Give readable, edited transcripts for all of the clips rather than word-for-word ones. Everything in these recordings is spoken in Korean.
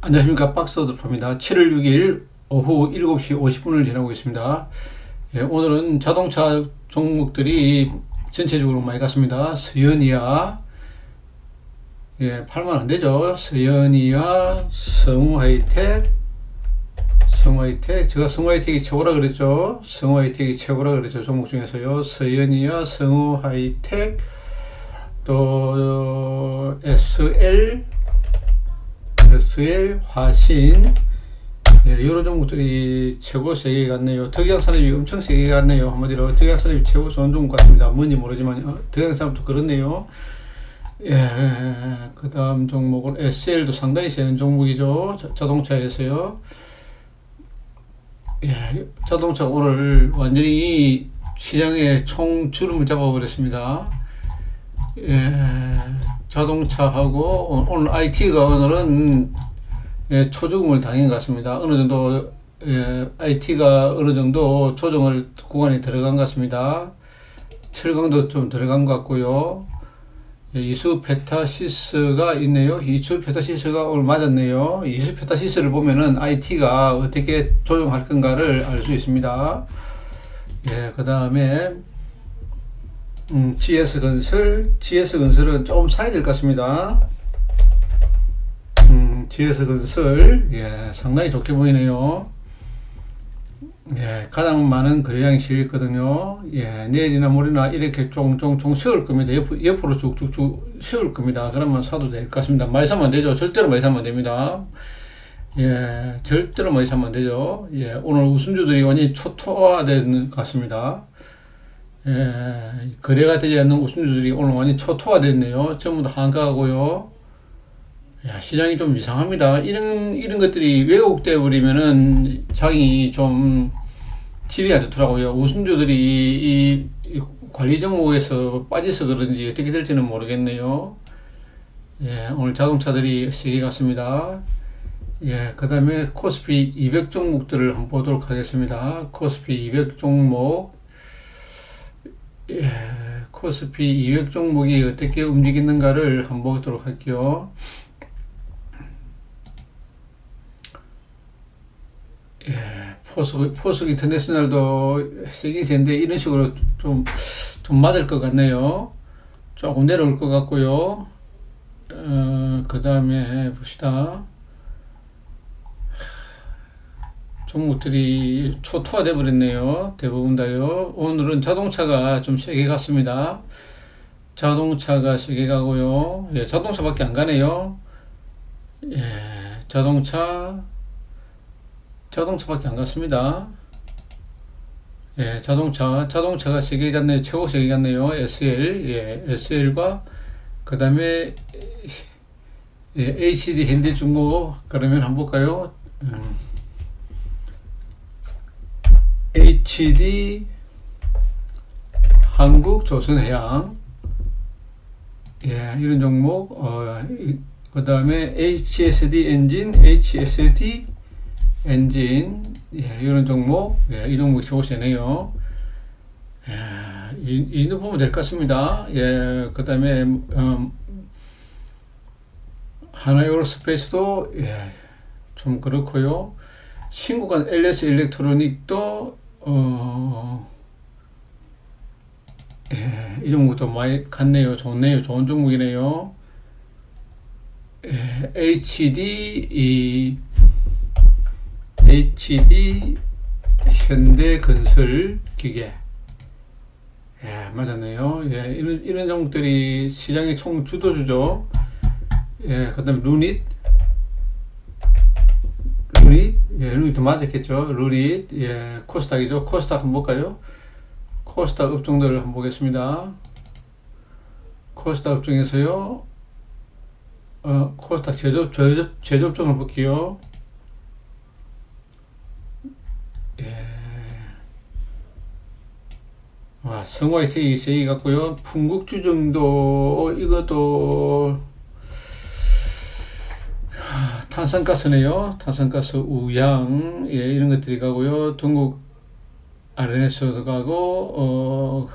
안녕하십니까. 박스오토입니다. 7월 6일 오후 7시 50분을 지나고 있습니다. 오늘은 자동차 종목들이 전체적으로 많이 갔습니다. 스연이야, 팔면 안 되죠. 스연이야, 성우하이텍, 제가 성우하이텍이 최고라 그랬죠. 성우하이텍이 최고라 그랬죠. 종목 중에서요. 스연이야, 성우하이텍, 또 SL, 화신, 여러 종목들이 최고 세게 갔네요. 덕양산업이 엄청 세게 갔네요. 한마디로 덕양산업이 최고 좋은 종목 같습니다. 뭔지 모르지만 덕양산업도 그렇네요. 그 다음 종목은 SL도 상당히 세는 종목이죠. 자동차에서요. 자동차 오늘 완전히 시장에 총주름을 잡아버렸습니다. 자동차하고 오늘 IT가 오늘은 초조금을 당한 것 같습니다. 어느 정도 IT가 어느 정도 조정을 구간에 들어간 것 같습니다. 철강도 좀 들어간 것 같고요. 이수페타시스가 있네요. 이수페타시스가 오늘 맞았네요. 이수페타시스를 보면은 IT가 어떻게 조정할 건가를 알 수 있습니다. 그 다음에 GS건설은 조금 사야 될 것 같습니다. GS건설, 상당히 좋게 보이네요. 가장 많은 거래량이 실렸거든요. 내일이나 모레나 이렇게 쫑쫑쫑 세울 겁니다. 옆으로 쭉쭉쭉 세울 겁니다. 그러면 사도 될 것 같습니다. 많이 사면 안 되죠. 절대로 많이 사면 안 됩니다. 절대로 많이 사면 안 되죠. 오늘 우순주들이 완전히 초토화된 것 같습니다. 거래가 되지 않는 우순주들이 오늘 완전히 초토화됐네요. 전부 다 한가하고요. 시장이 좀 이상합니다. 이런 것들이 왜곡되어 버리면은 장이 좀 질이 안 좋더라고요. 우순주들이 이 관리 종목에서 빠져서 그런지 어떻게 될지는 모르겠네요. 오늘 자동차들이 세게 갔습니다. 그 다음에 코스피 200 종목들을 한번 보도록 하겠습니다. 코스피 200 종목. 코스피 200 종목이 어떻게 움직이는가를 한번 보도록 할게요. 포스코 인터내셔널도 세긴 센데 이런 식으로 좀 맞을 것 같네요. 조금 내려올 것 같고요. 그 다음에 봅시다. 종목들이 초토화돼 버렸네요. 대부분 다요. 오늘은 자동차가 좀 세게 갔습니다. 자동차가 세게 가고요. 자동차밖에 안 가네요. 자동차밖에 안 갔습니다. 자동차가 세게 갔네요. 최고 세게 갔네요. SL과 그 다음에 HD 현대중공. 그러면 한번 볼까요? HD 한국조선해양, 이런 종목. 그 다음에 HSD 엔진, 이런 종목. 이 종목이 최고 세네요. 이 정도 보면 될 것 같습니다. 그 다음에 하나에어로스페이스도 좀 그렇고요. 신고간 LS 일렉트로닉도 이 종목도 많이 갔네요. 좋네요. 좋은 종목이네요. HD 현대건설 기계. 맞았네요. 이런 종목들이 시장의 총 주도주죠. 그 다음에 루닛도 맞았겠죠. 루닛, 코스닥이죠. 코스닥 한번 볼까요? 코스닥 업종들을 한번 보겠습니다. 코스닥 업종에서요, 코스닥 제조업종을 볼게요. 성화이텍이 세게 갔고요. 풍국주정도, 이것도 탄산가스네요. 탄산가스 우양, 이런 것들이 가고요. 동국 RNS도 가고,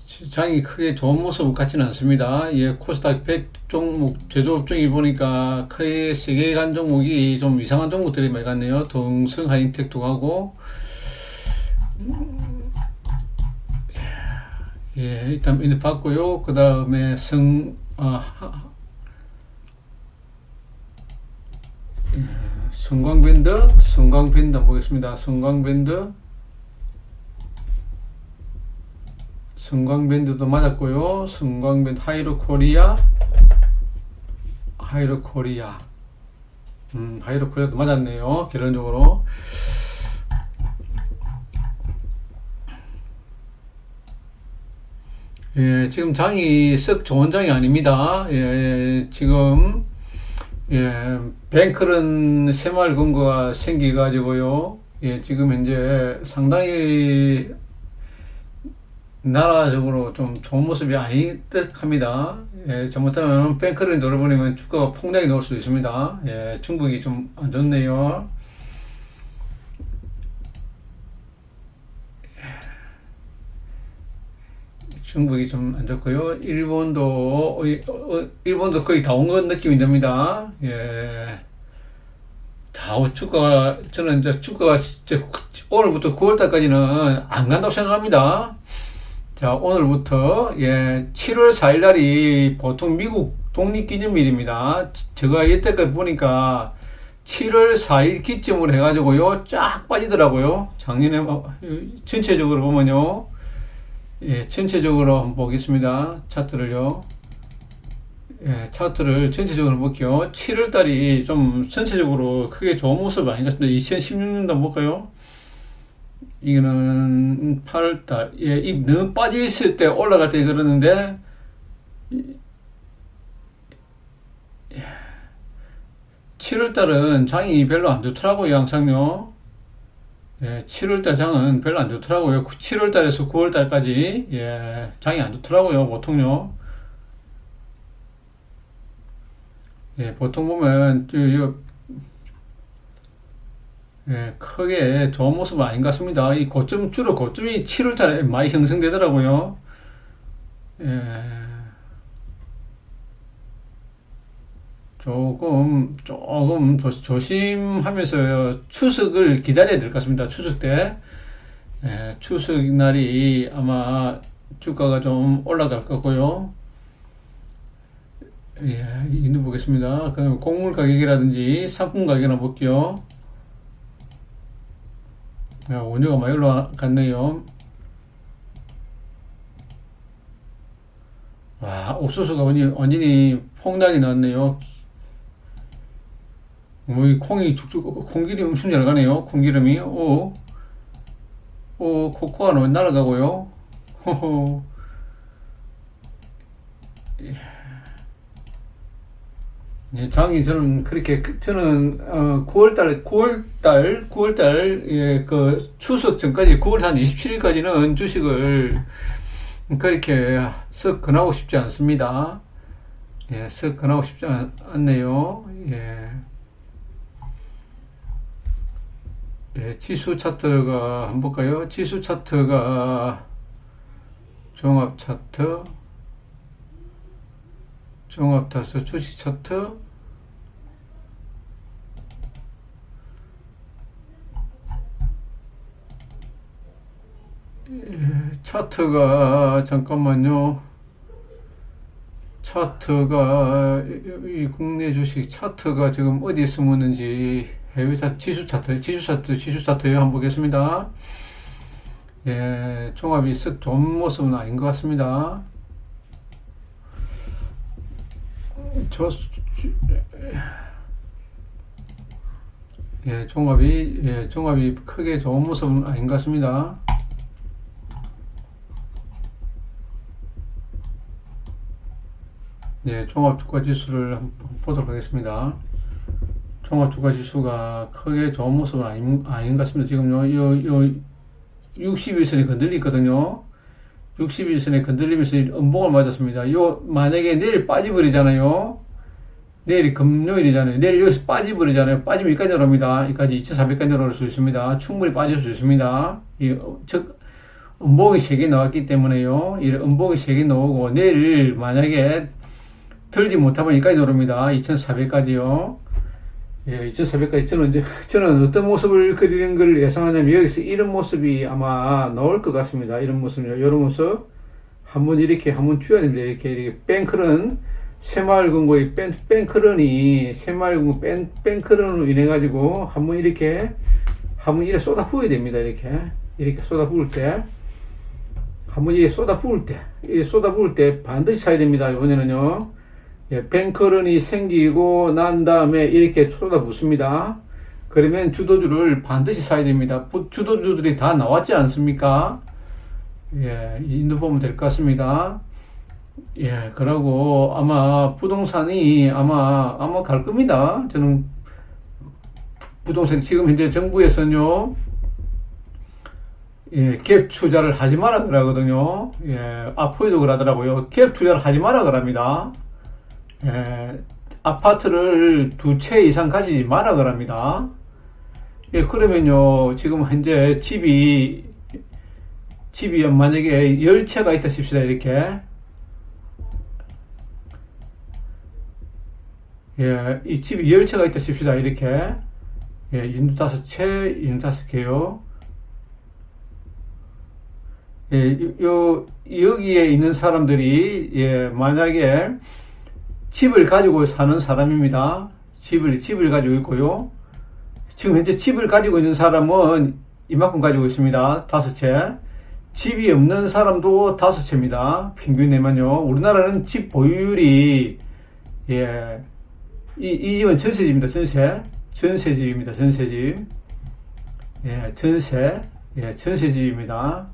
시장이 크게 좋은 모습 같지는 않습니다. 예, 코스닥 100 종목 제조업종이 보니까 크게 세계 간 종목이 좀 이상한 종목들이 많이 갔네요. 동성 하이텍도 가고, 예, 일단 이거 봤고요. 그 다음에 성광밴드 보겠습니다. 성광밴드도 맞았고요. 성광밴드 하이로코리아도 맞았네요. 결론적으로. 예, 지금 장이 썩 좋은 장이 아닙니다. 예, 지금, 예, 뱅크런 새마을 금고가 생기가지고요. 예, 지금 현재 상당히 나라적으로 좀 좋은 모습이 아닌 듯 합니다. 예, 잘못하면 뱅크를 노려보내면 주가가 폭락이 나올 수도 있습니다. 예, 중국이 좀 안 좋네요. 중국이 좀 안 좋고요. 일본도 거의 다 온 것 느낌이 듭니다. 예. 저는 이제 주가가 오늘부터 9월달까지는 안 간다고 생각합니다. 자, 오늘부터, 예, 7월 4일 날이 보통 미국 독립기념일입니다. 제가 이때까지 보니까 7월 4일 기점으로 해가지고요, 쫙 빠지더라고요. 작년에, 전체적으로 보면요. 예, 전체적으로 한번 보겠습니다. 차트를요. 예, 차트를 전체적으로 볼게요. 7월 달이 좀 전체적으로 크게 좋은 모습 아닌 것 같습니다. 2016년도 한번 볼까요? 이거는 8월 달. 예, 이 너무 빠져 있을 때 올라갈 때 그러는데, 7월 달은 장이 별로 안 좋더라고요, 항상요. 예, 7월 달 장은 별로 안 좋더라고요. 7월 달에서 9월 달까지, 예, 장이 안 좋더라고요, 보통요. 예, 보통 보면, 예, 크게 좋은 모습은 아닌 것 같습니다. 주로 고점이 7월 달에 많이 형성되더라고요. 예, 조금 조심하면서 추석을 기다려야 될 것 같습니다. 추석 때. 예, 추석 날이 아마 주가가 좀 올라갈 거고요. 예, 이거 보겠습니다. 그럼 곡물 가격이라든지 상품 가격이나 볼게요. 야, 원유가 많이 올라갔네요. 와, 옥수수가 완전히 폭락이 났네요. 이 콩이 콩기름이 엄청 잘 가네요. 콩기름이. 코코아는 왜 날아가고요? 호호. 예, 장이 저는 9월달, 예, 그 추석 전까지 9월 한 27일까지는 주식을 그렇게 썩 권하고 싶지 않습니다. 예, 썩 권하고 싶지 않네요. 예. 예, 지수 차트가 한번 볼까요? 지수 차트가 종합 차트, 주식 차트, 예, 차트가 잠깐만요. 차트가 이 국내 주식 차트가 지금 어디에 숨었는지 해외 차트, 지수 차트요. 한번 보겠습니다. 예, 종합이 썩 좋은 모습은 아닌 것 같습니다. 종합이 크게 좋은 모습은 아닌 것 같습니다. 예, 종합주가지수를 한번 보도록 하겠습니다. 종합주가지수가 크게 좋은 모습은 아닌 것 같습니다. 지금요, 60일선이 건들리거든요. 60일선에 건들리면서 음봉을 맞았습니다. 만약에 내일 빠져버리잖아요. 내일이 금요일이잖아요. 내일 여기서 빠져버리잖아요. 빠지면 여기까지 내려옵니다. 여기까지 2,400까지 내려올 수 있습니다. 충분히 빠질 수 있습니다. 음봉이 3개 나왔기 때문에요. 이 음봉이 3개 나오고 내일 만약에 들지 못하면 여기까지 오릅니다. 2400까지요. 예, 2400까지 저는 어떤 모습을 그리는 걸 예상하냐면 여기서 이런 모습이 아마 나올 것 같습니다. 이런 모습이요. 이런 모습 한번 이렇게 한번 줘야 됩니다. 이렇게 뱅크런 새마을 금고의 뱅크런이 새마을 금고 뱅크런으로 인해 가지고 한번 이렇게 쏟아 부어야 됩니다. 이렇게 쏟아 부을 때 한번 이렇게 쏟아 부을 때 반드시 사야 됩니다. 이번에는요. 예, 뱅크런이 생기고 난 다음에 이렇게 쏟아 붓습니다. 그러면 주도주를 반드시 사야 됩니다. 주도주들이 다 나왔지 않습니까? 예, 인도 보면 될 것 같습니다. 예, 그러고 아마 부동산이 아마 갈 겁니다. 저는 부동산 지금 현재 정부에서는요, 예, 갭 투자를 하지 마라 그러거든요. 예, 앞으로도 그러더라고요. 갭 투자를 하지 마라 그럽니다. 예, 아파트를 2채 이상 가지지 마라 그럽니다. 예, 그러면요, 지금 현재 집이 만약에 10채가 있다 칩시다, 이렇게. 예, 이 집이 10채가 있다 칩시다, 이렇게. 예, 인두 5채, 인두 5개요. 예, 여기에 있는 사람들이, 예, 만약에 집을 가지고 사는 사람입니다. 집을 가지고 있고요. 지금 현재 집을 가지고 있는 사람은 이만큼 가지고 있습니다. 5채. 집이 없는 사람도 5채입니다. 평균 내면요. 우리나라는 집 보유율이, 예, 이 집은 전세집입니다. 전세집입니다. 전세집. 예, 전세집입니다.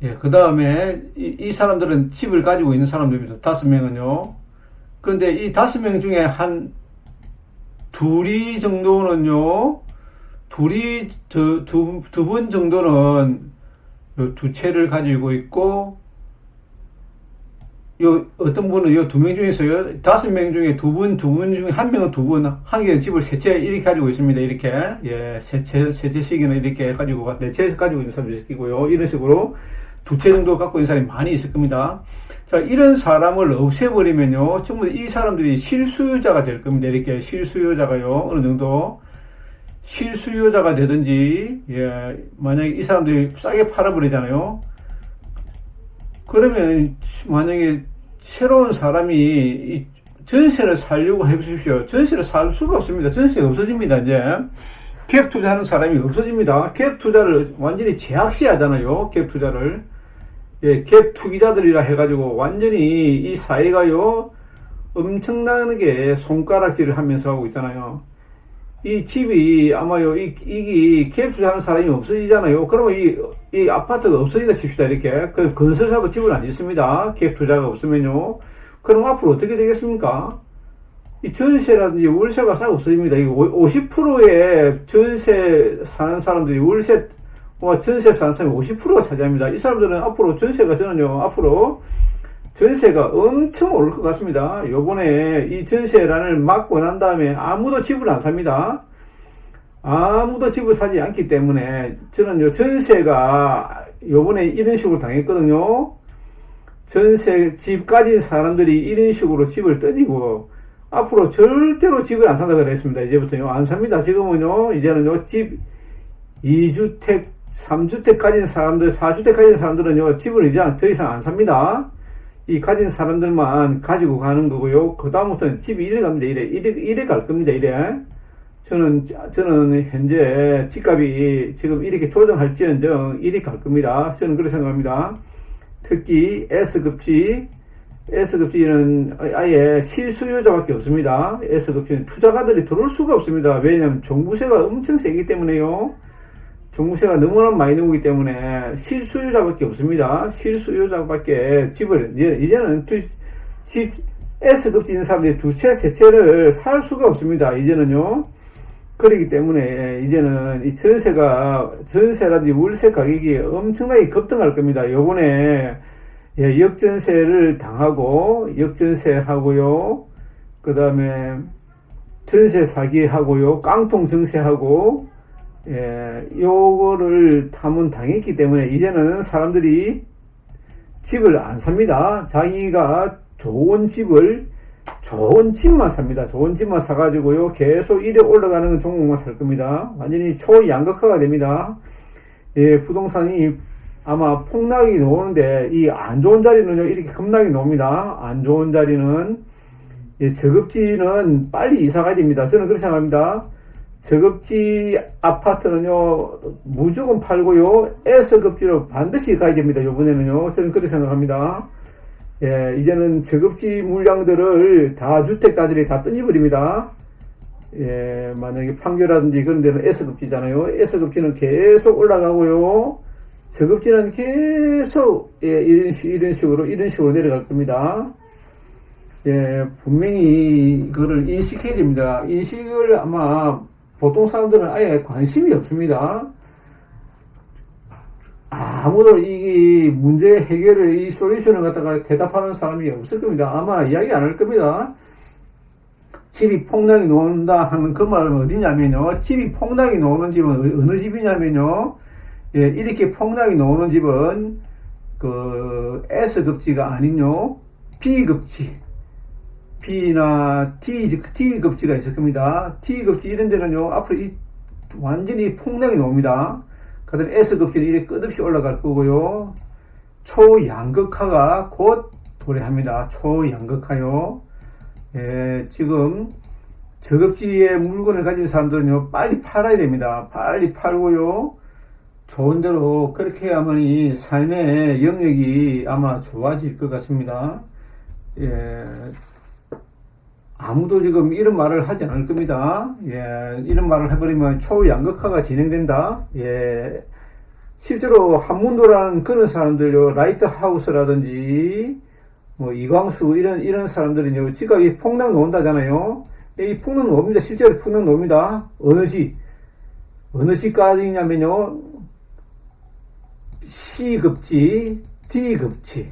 예, 그 다음에 이 사람들은 집을 가지고 있는 사람들입니다. 5명은요. 그런데 이 5명 중에 한 둘이 정도는요, 두 분 정도는 요 2채를 가지고 있고, 어떤 분은 2명 중에서요, 5명 중에 두 분 중에 1명은 한 개는 집을 3채 이렇게 가지고 있습니다. 이렇게. 예, 3채씩이나 이렇게 가지고, 4채 가지고 있는 사람도 있고요. 이런 식으로 2채 정도 갖고 있는 사람이 많이 있을 겁니다. 자, 이런 사람을 없애버리면요, 전부 이 사람들이 실수요자가 될 겁니다. 이렇게 실수요자가요, 어느 정도. 실수요자가 되든지, 예, 만약에 이 사람들이 싸게 팔아버리잖아요. 그러면, 만약에 새로운 사람이 이 전세를 살려고 해보십시오. 전세를 살 수가 없습니다. 전세가 없어집니다, 이제. 갭 투자하는 사람이 없어집니다. 갭 투자를 완전히 제약시하잖아요, 갭 투자를. 예, 갭 투기자들이라 해가지고 완전히 이 사회가요, 엄청나게 손가락질을 하면서 하고 있잖아요. 이 집이 아마요, 이게 갭 투자하는 사람이 없어지잖아요. 그러면 이 아파트가 없어진다 칩시다, 이렇게. 그 건설사도 집을 안 짓습니다. 갭 투자가 없으면요. 그럼 앞으로 어떻게 되겠습니까? 이 전세라든지 월세가 싹 없어집니다. 이거 50%의 전세 사는 사람들이 전세 사는 사람이 50%가 차지합니다. 이 사람들은 앞으로 저는요, 앞으로 전세가 엄청 오를 것 같습니다. 요번에 이 전세란을 막고 난 다음에 아무도 집을 안 삽니다. 아무도 집을 사지 않기 때문에 저는요, 전세가 요번에 이런 식으로 당했거든요. 집 가진 사람들이 이런 식으로 집을 떠지고 앞으로 절대로 집을 안 산다 그랬습니다. 이제부터요, 안 삽니다. 지금은요, 이제는요, 집 2주택, 3주택 가진 사람들, 4주택 가진 사람들은요, 집을 이제 더 이상 안 삽니다. 이 가진 사람들만 가지고 가는 거고요. 그 다음부터는 집이 이래 갑니다. 이래 갈 겁니다. 이래. 저는 현재 집값이 지금 이렇게 조정할지언정 이래 갈 겁니다. 저는 그렇게 생각합니다. 특히 S급지는 아예 실수요자밖에 없습니다. S급지는 투자가들이 들어올 수가 없습니다. 왜냐하면 종부세가 엄청 세기 때문에요. 종부세가 너무나 많이 나오기 때문에 실수요자밖에 없습니다. 실수요자밖에 이제는 집 S급지 있는 사람들이 2채, 3채를 살 수가 없습니다. 이제는요. 그렇기 때문에 이제는 이 전세라든지 월세 가격이 엄청나게 급등할 겁니다. 요번에 역전세를 당하고, 역전세 하고요. 그 다음에 전세 사기 하고요. 깡통 증세하고, 요거를 탐문 당했기 때문에 이제는 사람들이 집을 안 삽니다. 자기가 좋은 집만 삽니다. 좋은 집만 사가지고요. 계속 이래 올라가는 종목만 살 겁니다. 완전히 초양극화가 됩니다. 부동산이 아마 폭락이 나오는데, 이 안 좋은 자리는요, 이렇게 급락이 나옵니다. 안 좋은 자리는, 저급지는 빨리 이사 가야 됩니다. 저는 그렇게 생각합니다. 저급지 아파트는요, 무조건 팔고요, S급지로 반드시 가야 됩니다. 요번에는요, 저는 그렇게 생각합니다. 이제는 저급지 물량들을 다 주택가들이 다 던져버립니다. 만약에 판교라든지 그런 데는 S급지잖아요. S급지는 계속 올라가고요. 저급지는 계속, 이런 식으로 내려갈 겁니다. 분명히 그거를 인식해야 됩니다. 인식을 아마 보통 사람들은 아예 관심이 없습니다. 아무도 이 문제 해결을, 이 솔루션을 갖다가 대답하는 사람이 없을 겁니다. 아마 이야기 안 할 겁니다. 집이 폭락이 나온다 하는 그 말은 어디냐면요. 집이 폭락이 나오는 집은 어느 집이냐면요. 이렇게 폭락이 나오는 집은 그 S급지가 아닌요. B급지. B나 T급지가 있을 겁니다. T급지 이런 데는요. 앞으로 완전히 폭락이 나옵니다. 그 다음에 S급지는 이렇게 끝없이 올라갈 거고요. 초양극화가 곧 도래합니다. 초양극화요. 지금 저급지의 물건을 가진 사람들은요, 빨리 팔아야 됩니다. 빨리 팔고요. 좋은 대로 그렇게 해야만이 삶의 영역이 아마 좋아질 것 같습니다. 아무도 지금 이런 말을 하지 않을 겁니다. 이런 말을 해버리면 초양극화가 진행된다. 실제로 한문도라는 그런 사람들요, 라이트하우스라든지, 뭐, 이광수, 이런 사람들은요, 집값이 폭락 나온다잖아요. 이 폭락 나옵니다. 실제로 폭락 나옵니다. 어느 집까지냐면요, C급지, D급지.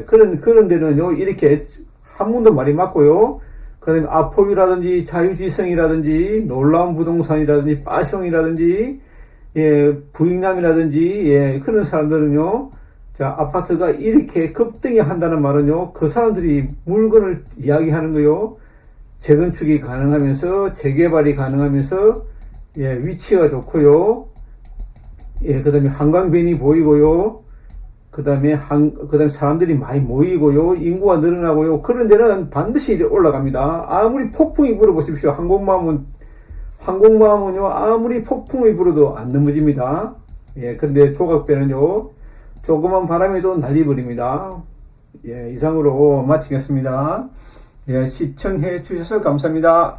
그런 데는요, 이렇게 한문도 말이 맞고요. 그 다음에 아포유라든지 자유지성이라든지 놀라운 부동산이라든지 빠숑이라든지 부익남이라든지 그런 사람들은요, 자, 아파트가 이렇게 급등이 한다는 말은요, 그 사람들이 물건을 이야기하는 거요, 재건축이 가능하면서 재개발이 가능하면서 위치가 좋고요, 그 다음에 한강변이 보이고요, 그 다음에 사람들이 많이 모이고요, 인구가 늘어나고요, 그런 데는 반드시 올라갑니다. 아무리 폭풍이 불어보십시오. 항공모함은요, 아무리 폭풍이 불어도 안 넘어집니다. 그런데 조각배는요, 조그만 바람에도 날리버립니다. 이상으로 마치겠습니다. 시청해 주셔서 감사합니다.